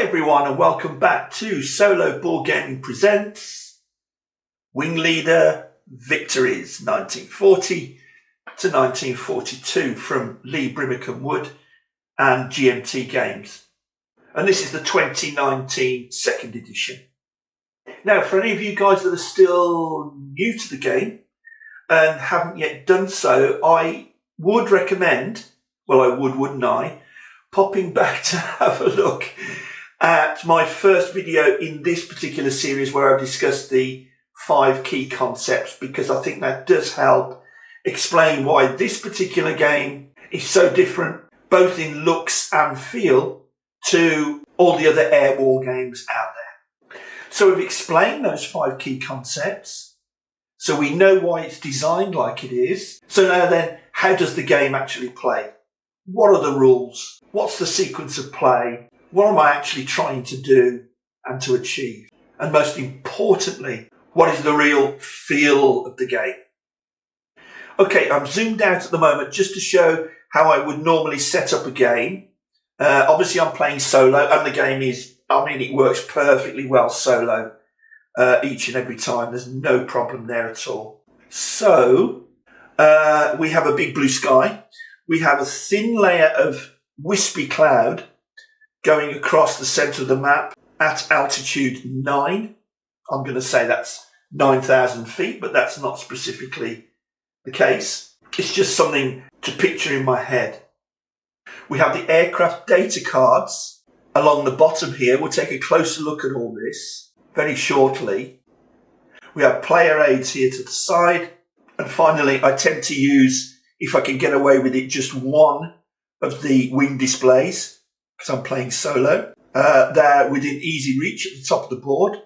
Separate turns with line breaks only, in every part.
everyone, and welcome back to Solo Board Gaming Presents Wing Leader Victories 1940 to 1942 from brimmacombe-wood and GMT Games. And this is the 2019 second edition. Now, for any of you guys that are still new to the game and haven't yet done so, I would recommend, well, I would, wouldn't I, popping back to have a look at my first video in this particular series where I discussed the 5 key concepts, because I think that does help explain why this particular game is so different, both in looks and feel, to all the other air war games out there. So we've explained those 5 key concepts, so we know why it's designed like it is. So now then, how does the game actually play? What are the rules? What's the sequence of play? What am I actually trying to do and to achieve? And most importantly, what is the real feel of the game? Okay, I'm zoomed out at the moment just to show how I would normally set up a game. Obviously, I'm playing solo, and the game is, it works perfectly well solo each and every time. There's no problem there at all. So, we have a big blue sky. We have a thin layer of wispy cloud going across the centre of the map at altitude 9. I'm going to say that's 9,000 feet, but that's not specifically the case. It's just something to picture in my head. We have the aircraft data cards along the bottom here. We'll take a closer look at all this very shortly. We have player aids here to the side. And finally, I tend to use, if I can get away with it, just one of the wing displays, because I'm playing solo. They're within easy reach at the top of the board.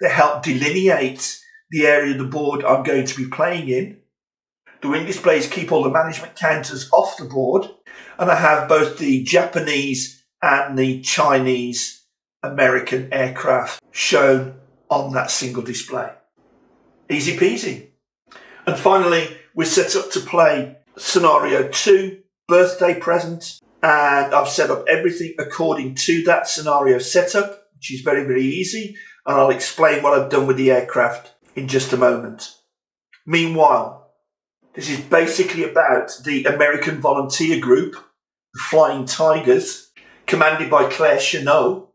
They help delineate the area of the board I'm going to be playing in. The wing displays keep all the management counters off the board, and I have both the Japanese and the Chinese American aircraft shown on that single display. Easy peasy. And finally, we're set up to play scenario 2, birthday present, and I've set up everything according to that scenario setup, which is very, very easy, and I'll explain what I've done with the aircraft in just a moment. Meanwhile, this is basically about the American volunteer group, the Flying Tigers, commanded by Claire Chenot,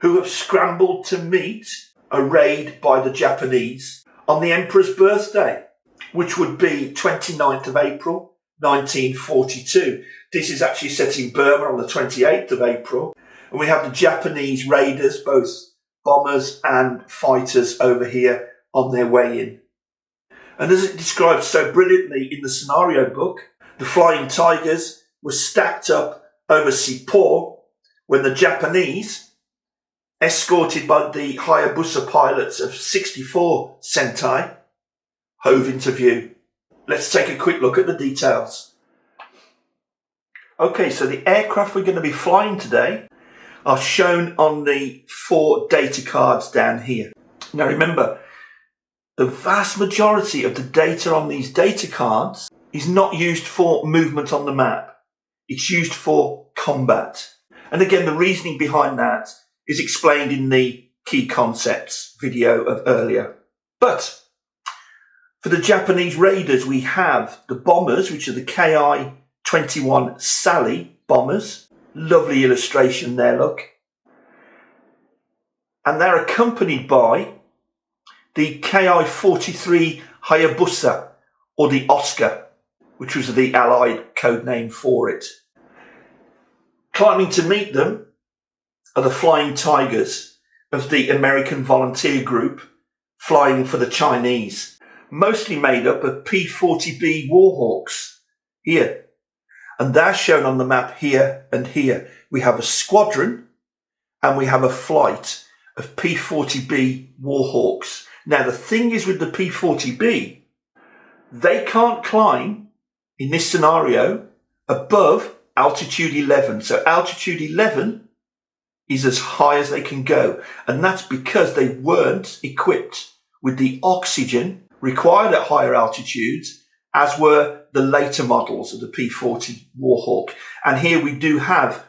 who have scrambled to meet a raid by the Japanese on the Emperor's birthday, which would be 29th of April, 1942. This is actually set in Burma on the 28th of April. And we have the Japanese raiders, both bombers and fighters, over here on their way in. And as it describes so brilliantly in the scenario book, the Flying Tigers were stacked up over Seppo when the Japanese, escorted by the Hayabusa pilots of 64 Sentai, hove into view. Let's take a quick look at the details. Okay, so the aircraft we're going to be flying today are shown on the 4 data cards down here. Now remember, the vast majority of the data on these data cards is not used for movement on the map. It's used for combat. And again, the reasoning behind that is explained in the key concepts video of earlier. But for the Japanese raiders, we have the bombers, which are the Ki-21 Sally bombers. Lovely illustration there, look. And they're accompanied by the Ki-43 Hayabusa, or the Oscar, which was the Allied code name for it. Climbing to meet them are the Flying Tigers of the American volunteer group, flying for the Chinese, mostly made up of P-40B Warhawks here. And they're shown on the map here and here. We have a squadron and we have a flight of P-40B Warhawks. Now, the thing is with the P-40B, they can't climb, in this scenario, above altitude 11. So altitude 11 is as high as they can go. And that's because they weren't equipped with the oxygen required at higher altitudes, as were the later models of the P-40 Warhawk. And here we do have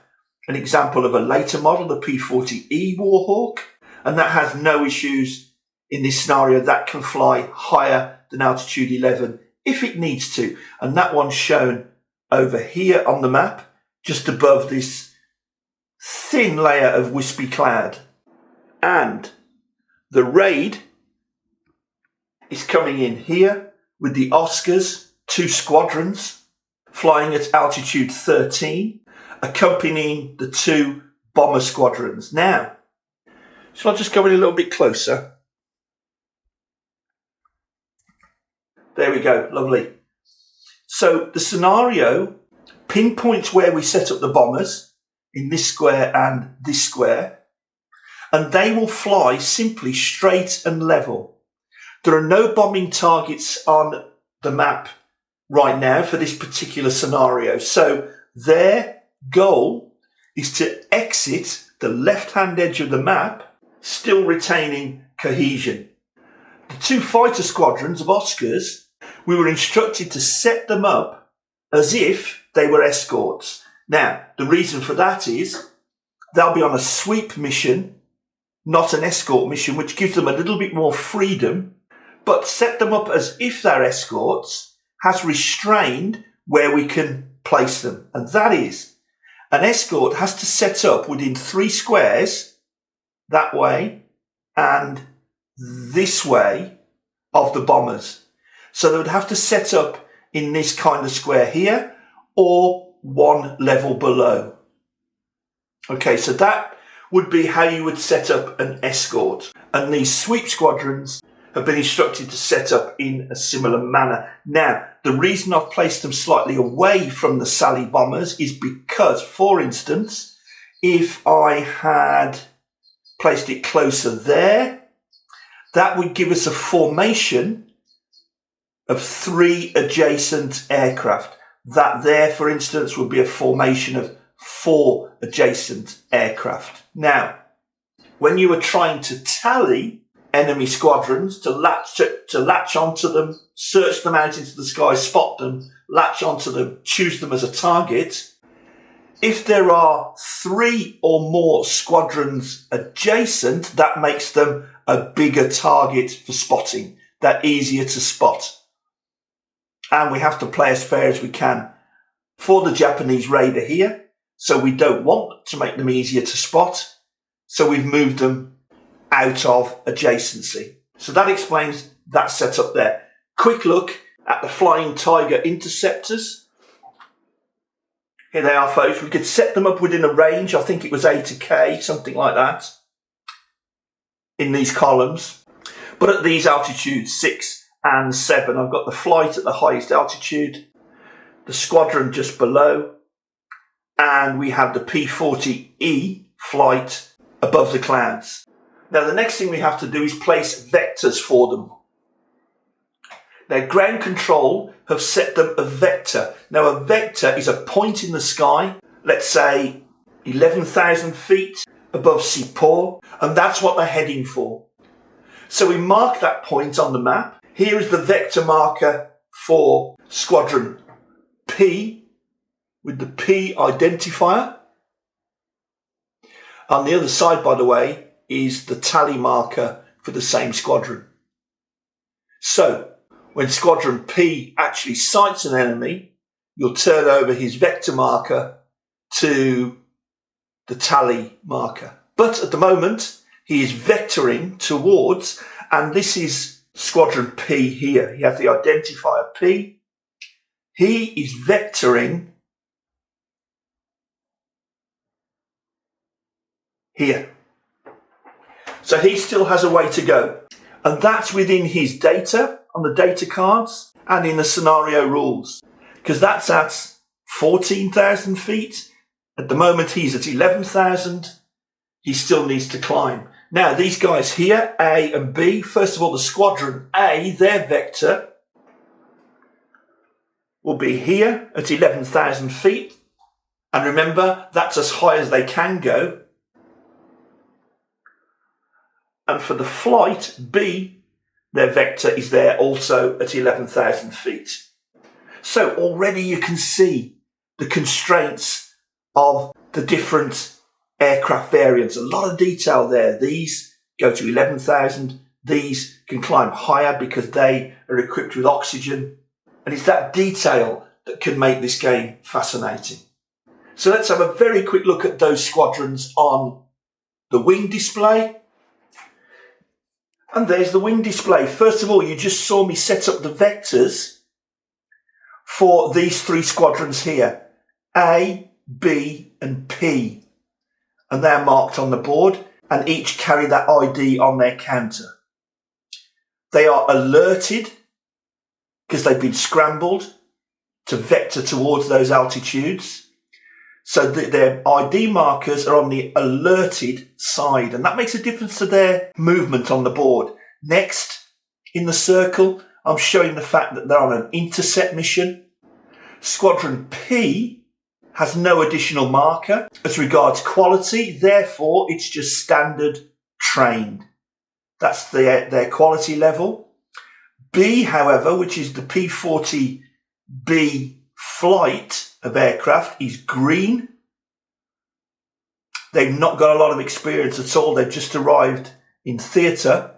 an example of a later model, the P-40E Warhawk, and that has no issues in this scenario. That can fly higher than altitude 11 if it needs to. And that one's shown over here on the map, just above this thin layer of wispy cloud. And the raid is coming in here with the Oscars, 2 squadrons, flying at altitude 13, accompanying the 2 bomber squadrons. Now, shall I just go in a little bit closer? There we go, lovely. So the scenario pinpoints where we set up the bombers, in this square and this square, and they will fly simply straight and level. There are no bombing targets on the map right now for this particular scenario. So their goal is to exit the left-hand edge of the map, still retaining cohesion. The 2 fighter squadrons of Oscars, we were instructed to set them up as if they were escorts. Now, the reason for that is they'll be on a sweep mission, not an escort mission, which gives them a little bit more freedom, but set them up as if they're escorts has restrained where we can place them. And that is, an escort has to set up within 3 squares, that way and this way, of the bombers. So they would have to set up in this kind of square here, or 1 level below. Okay, so that would be how you would set up an escort. And these sweep squadrons have been instructed to set up in a similar manner. Now, the reason I've placed them slightly away from the Sally bombers is because, for instance, if I had placed it closer there, that would give us a formation of 3 adjacent aircraft. That there, for instance, would be a formation of 4 adjacent aircraft. Now, when you are trying to tally enemy squadrons, to latch onto them, search them out into the sky, spot them, latch onto them, choose them as a target, if there are 3 or more squadrons adjacent, that makes them a bigger target for spotting. They're easier to spot. And we have to play as fair as we can for the Japanese raider here. So we don't want to make them easier to spot. So we've moved them out of adjacency. So that explains that setup there. Quick look at the Flying Tiger interceptors. Here they are, folks. We could set them up within a range. I think it was A to K, something like that, in these columns. But at these altitudes, 6 and 7, I've got the flight at the highest altitude, the squadron just below, and we have the P-40E flight above the clouds. Now, the next thing we have to do is place vectors for them. Now, ground control have set them a vector. Now, a vector is a point in the sky, let's say 11,000 feet above Sepor, and that's what they're heading for. So we mark that point on the map. Here is the vector marker for Squadron P with the P identifier. On the other side, by the way, is the tally marker for the same squadron. So when Squadron P actually sights an enemy, you'll turn over his vector marker to the tally marker. But at the moment, he is vectoring towards, and this is Squadron P here. He has the identifier P. He is vectoring here. So he still has a way to go. And that's within his data on the data cards and in the scenario rules. Because that's at 14,000 feet. At the moment he's at 11,000. He still needs to climb. Now, these guys here, A and B, first of all, the Squadron A, their vector will be here at 11,000 feet. And remember, that's as high as they can go. And for the flight, B, their vector is there also at 11,000 feet. So already you can see the constraints of the different aircraft variants. A lot of detail there. These go to 11,000. These can climb higher because they are equipped with oxygen. And it's that detail that can make this game fascinating. So let's have a very quick look at those squadrons on the wing display. And there's the wing display. First of all, you just saw me set up the vectors for these three squadrons here, A, B and P. And they're marked on the board and each carry that ID on their counter. They are alerted because they've been scrambled to vector towards those altitudes. So their ID markers are on the alerted side, and that makes a difference to their movement on the board. Next, in the circle, I'm showing the fact that they're on an intercept mission. Squadron P has no additional marker as regards quality, therefore it's just standard trained. That's their quality level. B, however, which is the P-40B flight of aircraft, is green. They've not got a lot of experience at all. They've just arrived in theatre.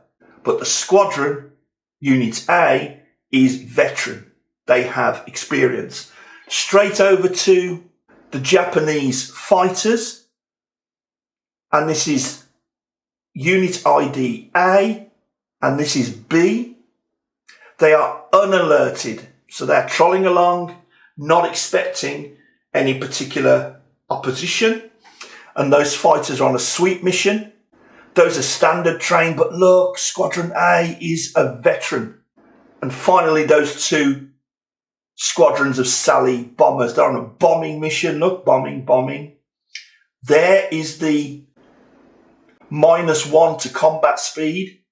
But the squadron, Unit A, is veteran. They have experience. Straight over to the Japanese fighters. And this is Unit ID A, and this is B. They are unalerted, so they're trolling along, not expecting any particular opposition. And those fighters are on a sweep mission. Those are standard trained, but look, Squadron A is a veteran. And finally, those two squadrons of Sally bombers. They're on a bombing mission. Look, bombing. There is the -1 to combat speed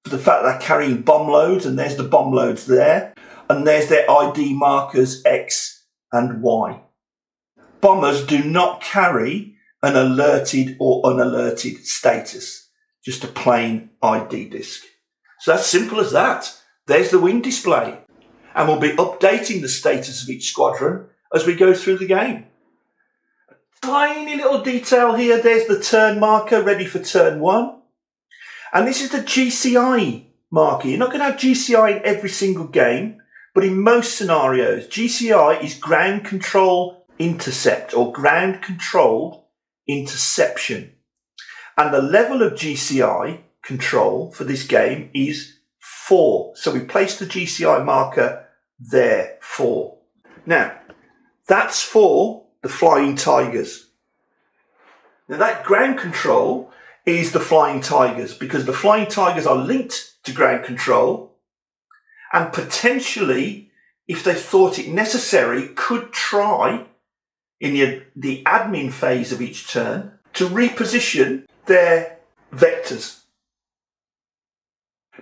for the fact that they're carrying bomb loads, and there's the bomb loads there. And there's their ID markers X and Y. Bombers do not carry an alerted or unalerted status, just a plain ID disc. So that's simple as that. There's the wing display. And we'll be updating the status of each squadron as we go through the game. Tiny little detail here. There's the turn marker ready for turn 1. And this is the GCI marker. You're not going to have GCI in every single game, but in most scenarios, GCI is ground control intercept or ground controlled interception. And the level of GCI control for this game is 4. So we place the GCI marker there, 4. Now, that's for the Flying Tigers. Now that ground control is the Flying Tigers, because the Flying Tigers are linked to ground control and potentially, if they thought it necessary, could try in the admin phase of each turn to reposition their vectors,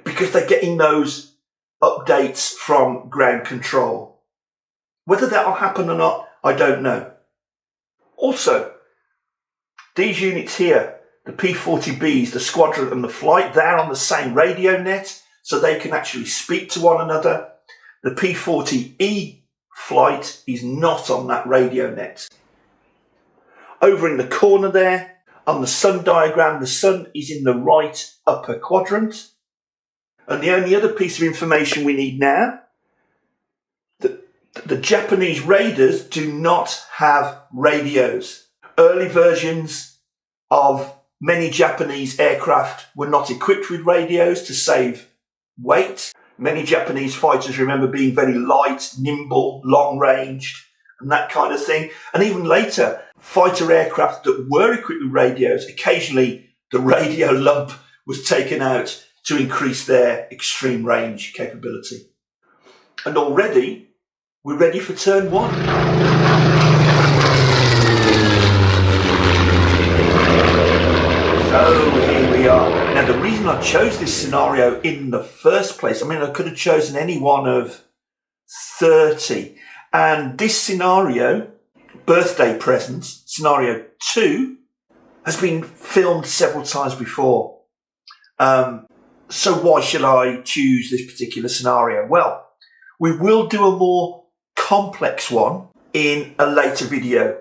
because they're getting those updates from ground control. Whether that'll happen or not, I don't know. Also, these units here, the P-40Bs, the squadron and the flight, they're on the same radio net, so they can actually speak to one another. The P-40E flight is not on that radio net. Over in the corner there, on the sun diagram, the sun is in the right upper quadrant. And the only other piece of information we need now, the Japanese raiders do not have radios. Early versions of many Japanese aircraft were not equipped with radios to save weight. Many Japanese fighters remember being very light, nimble, long-ranged, and that kind of thing. And even later, fighter aircraft that were equipped with radios, occasionally the radio lump was taken out to increase their extreme range capability. And already, we're ready for turn 1. So here we are. Now the reason I chose this scenario in the first place, I mean, I could have chosen any one of 30. And this scenario, birthday presents, scenario 2, has been filmed several times before. So why should I choose this particular scenario? Well, we will do a more complex one in a later video.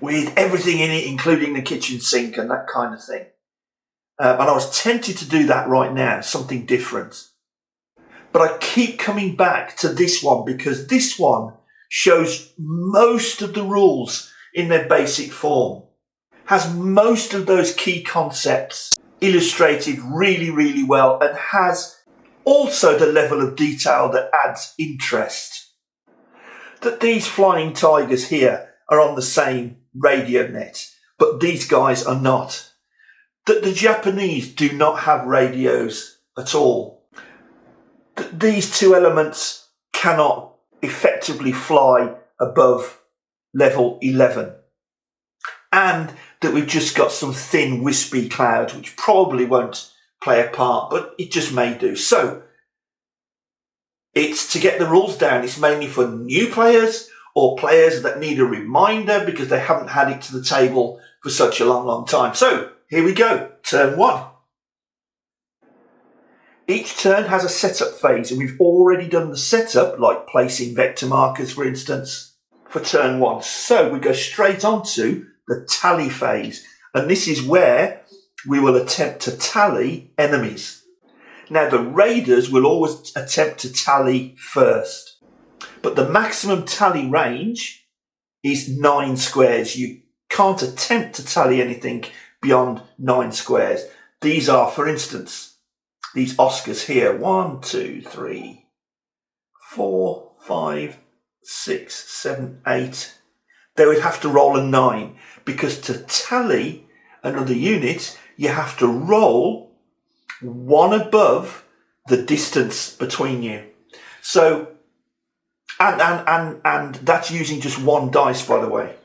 with everything in it, including the kitchen sink and that kind of thing. And I was tempted to do that right now, something different. But I keep coming back to this one because this one shows most of the rules in their basic form, has most of those key concepts illustrated really, really well, and has also the level of detail that adds interest. That these flying tigers here are on the same radio net, but these guys are not. That the Japanese do not have radios at all. That these two elements cannot effectively fly above level 11. And that we've just got some thin wispy clouds, which probably won't play a part, but it just may do. So it's to get the rules down. It's mainly for new players or players that need a reminder because they haven't had it to the table for such a long, long time. So here we go. Turn 1. Each turn has a setup phase, and we've already done the setup, like placing vector markers, for instance, for turn 1. So we go straight on to the tally phase, and this is where we will attempt to tally enemies. Now, the raiders will always attempt to tally first, but the maximum tally range is 9 squares. You can't attempt to tally anything beyond 9 squares. These are, for instance, these Oscars here. 1, 2, 3, 4, 5, 6, 7, 8. They would have to roll a 9 because to tally another unit, you have to roll 1 above the distance between you. So, and that's using just 1 dice, by the way.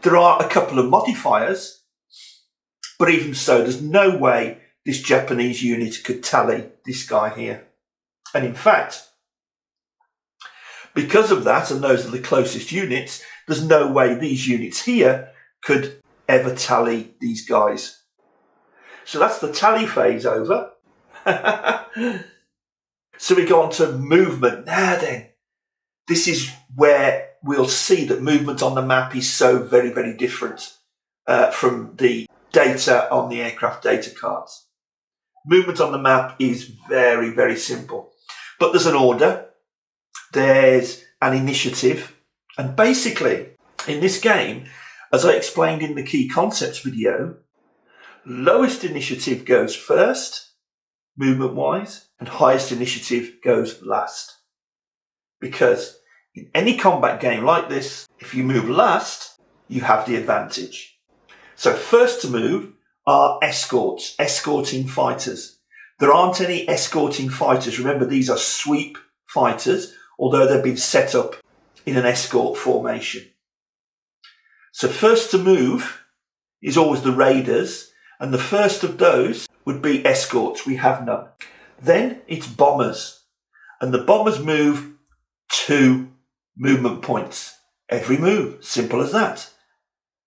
There are a couple of modifiers, but even so, there's no way this Japanese unit could tally this guy here. And in fact, because of that, and those are the closest units, there's no way these units here could ever tally these guys. So that's the tally phase over. So we go on to movement. Now then, this is where we'll see that movement on the map is so very, very different from the data on the aircraft data cards. Movement on the map is very, very simple. But there's an order, there's an initiative, and basically, in this game, as I explained in the key concepts video, lowest initiative goes first, movement-wise, and highest initiative goes last. Because in any combat game like this, if you move last, you have the advantage. So first to move are escorts, escorting fighters. There aren't any escorting fighters. Remember, these are sweep fighters, although they've been set up in an escort formation. So first to move is always the raiders, and the first of those would be escorts. We have none. Then it's bombers, and the bombers move 2 movement points every move. Simple as that.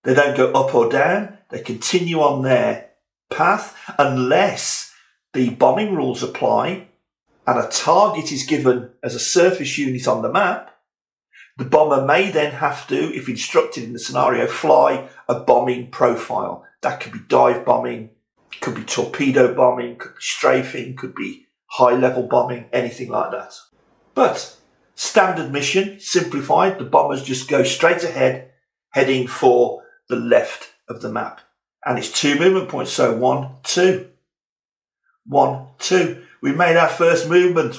They don't go up or down. They continue on their path unless the bombing rules apply and a target is given as a surface unit on the map. The bomber may then have to, if instructed in the scenario, fly a bombing profile. That could be dive bombing, could be torpedo bombing, could be strafing, could be high-level bombing, anything like that. But standard mission, simplified, the bombers just go straight ahead, heading for the left of the map. And it's 2 movement points, so 1, 2. 1, 2. We made our first movement.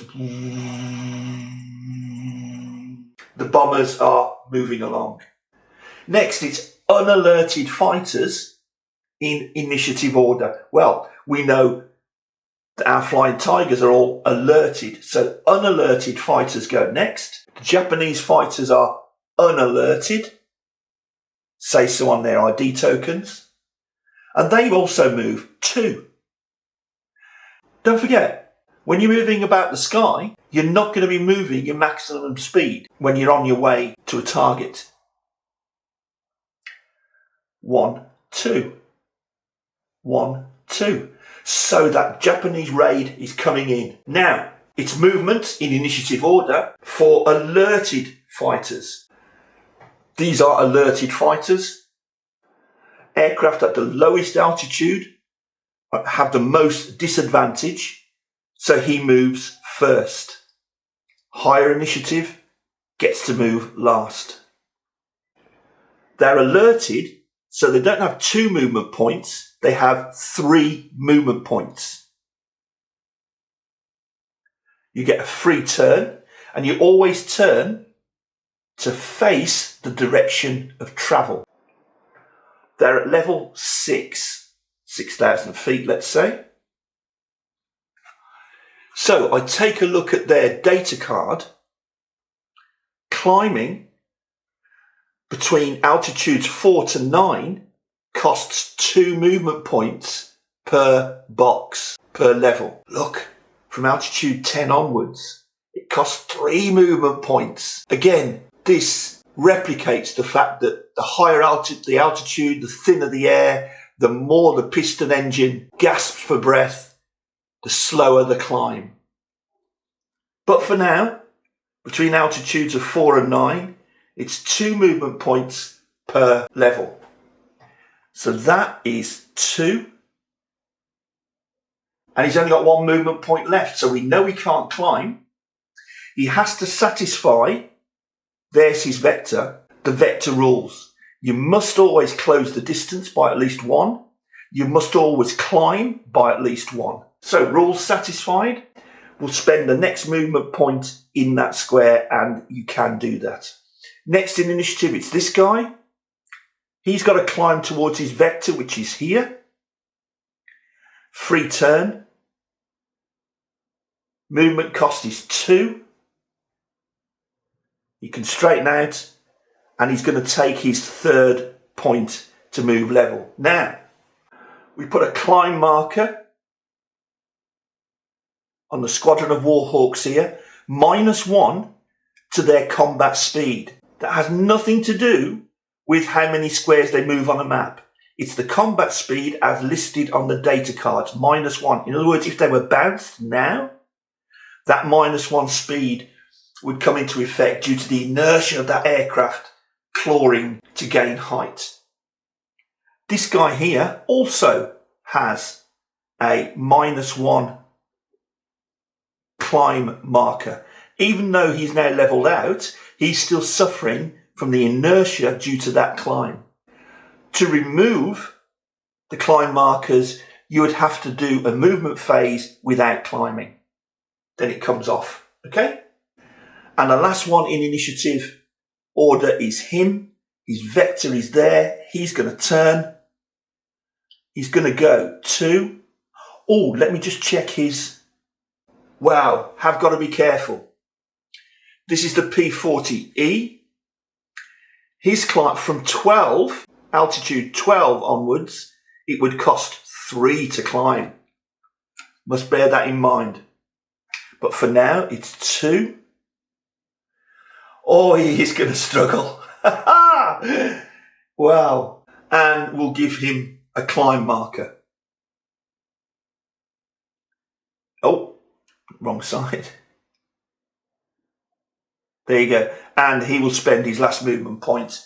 The bombers are moving along. Next, it's unalerted fighters in initiative order. Well, we know that our flying tigers are all alerted, so unalerted fighters go next. The Japanese fighters are unalerted, say so on their ID tokens, and they also move 2. Don't forget, when you're moving about the sky, you're not going to be moving your maximum speed when you're on your way to a target. 1, 2. 1, 2. So that Japanese raid is coming in. Now, it's movement in initiative order for alerted fighters. These are alerted fighters. Aircraft at the lowest altitude have the most disadvantage, so he moves first. Higher initiative gets to move last. They're alerted, so they don't have 2 movement points, they have 3 movement points. You get a free turn, and you always turn to face the direction of travel. They're at level 6, 6,000 feet, let's say. So I take a look at their data card. Climbing between altitudes 4 to 9 costs 2 movement points per box, per level. Look, from altitude 10 onwards, it costs 3 movement points. Again, this replicates the fact that the higher the altitude, the thinner the air, the more the piston engine gasps for breath, the slower the climb. But for now, between altitudes of 4 and 9, it's 2 movement points per level. So that is 2. And he's only got 1 movement point left, so we know he can't climb. He has to satisfy, there's his vector, the vector rules. You must always close the distance by at least 1. You must always climb by at least 1. So rules satisfied, we'll spend the next movement point in that square, and you can do that. Next in initiative, it's this guy. He's got to climb towards his vector, which is here. Free turn. Movement cost is 2. He can straighten out, and he's going to take his 3rd point to move level. Now, we put a climb marker on the squadron of Warhawks here, -1 to their combat speed. That has nothing to do with how many squares they move on a map. It's the combat speed as listed on the data cards, -1. In other words, if they were bounced now, that -1 speed would come into effect due to the inertia of that aircraft clawing to gain height. This guy here also has a -1 climb marker. Even though he's now leveled out, he's still suffering from the inertia due to that climb. To remove the climb markers, you would have to do a movement phase without climbing. Then it comes off, okay? And the last one in initiative order is him. His vector is there. He's going to turn. He's going to go to... Oh, let me just check his... Wow, have got to be careful. This is the P40E. His climb from 12, altitude 12 onwards, it would cost 3 to climb. Must bear that in mind. But for now, it's 2. Oh, he is going to struggle. Wow. And we'll give him a climb marker. Oh, wrong side. There you go. And he will spend his last movement point,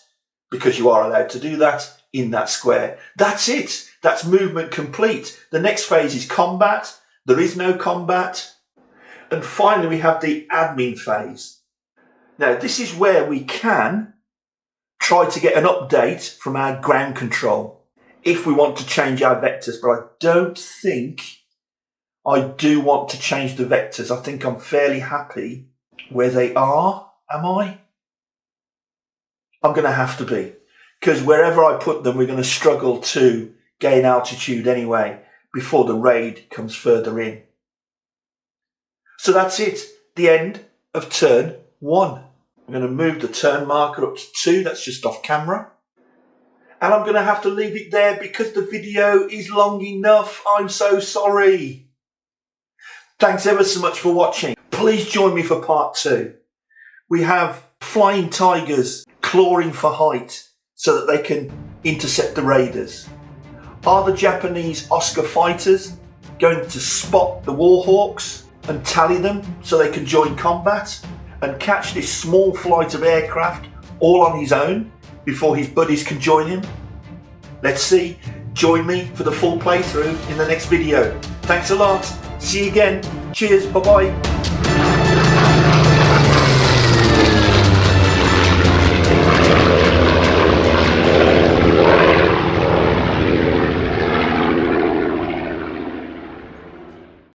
because you are allowed to do that, in that square. That's it. That's movement complete. The next phase is combat. There is no combat. And finally, we have the admin phase. Now, this is where we can try to get an update from our ground control if we want to change our vectors, but I don't think I do want to change the vectors. I think I'm fairly happy where they are. Am I? I'm going to have to be, because wherever I put them, we're going to struggle to gain altitude anyway before the raid comes further in. So that's it, the end of turn 1. I'm going to move the turn marker up to 2, that's just off camera. And I'm going to have to leave it there because the video is long enough. I'm so sorry. Thanks ever so much for watching. Please join me for part 2. We have flying tigers clawing for height so that they can intercept the raiders. Are the Japanese Oscar fighters going to spot the Warhawks and tally them so they can join combat and catch this small flight of aircraft all on his own before his buddies can join him? Let's see. Join me for the full playthrough in the next video. Thanks a lot. See you again. Cheers. Bye bye.